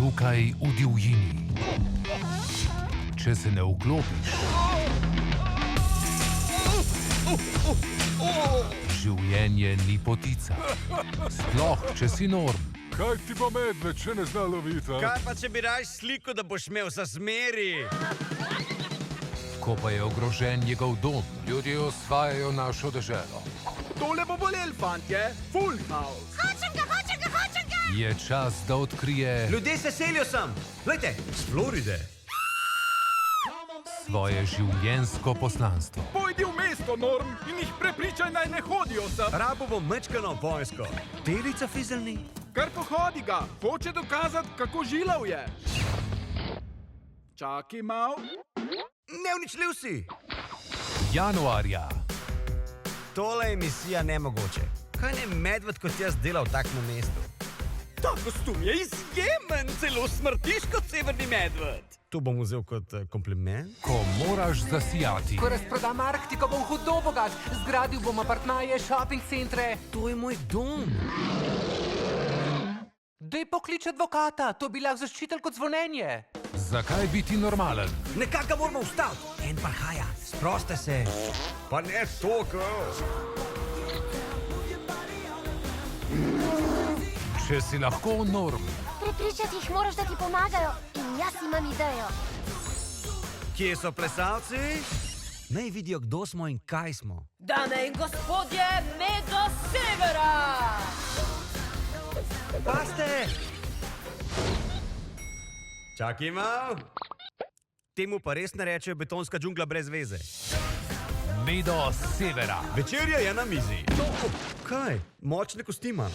Tukaj v divjini. Če se ne vklopiš, življenje ni potica. Sploh, če si norm. Kaj ti pa medved, če ne zna loviti? Kaj pa, če bi raj sliko, da boš imel za zmeri? Ko pa je ogrožen njegov dom, Ljudje osvajajo našo deželo. Tole bo bolel, fantje. Full house. Hočem ga! je čas, da odkrije Ljudje se selijo sem. Glejte, z Floride. svoje življenjsko poslanstvo. Pojdi v mesto, Norm, in jih prepričaj, naj ne hodijo sem. Rabo bom mečkano vojsko. Telica fizelni. Kar pohodi ga, hoče dokazati, kako žilav je. Čakaj mal. Neuničljiv si. Januarja Tole je misija nemogoče. Kaj ne medved kot jaz dela v takem mestu? Ta kostum je izjemen, celo smrtiš kot severni medved. To bom vzel kot kompliment. ko moraš zasijati. Ko razprodam Arktiko, bom hudo bogat. Zgradil bom apartmaje, shopping centre. To je moj dom. Dej poklič advokata, to bi lahko zaščitil kot zvonjenje. Zakaj biti normalen? Nekako moramo vstati. En parhaja, sproste se. Pa ne toliko. Če si lahko norm, Prepričati jih moraš, da ti pomagajo. In jaz imam idejo. Kje so plesalci? Naj vidijo, kdo smo in kaj smo. Dame in gospodje, med do severa! Paste! Čakaj mal. Temu pa res ne rečejo betonska džungla brez veze. Medo severa. Večerja je na mizi. Kaj? Močne kostima.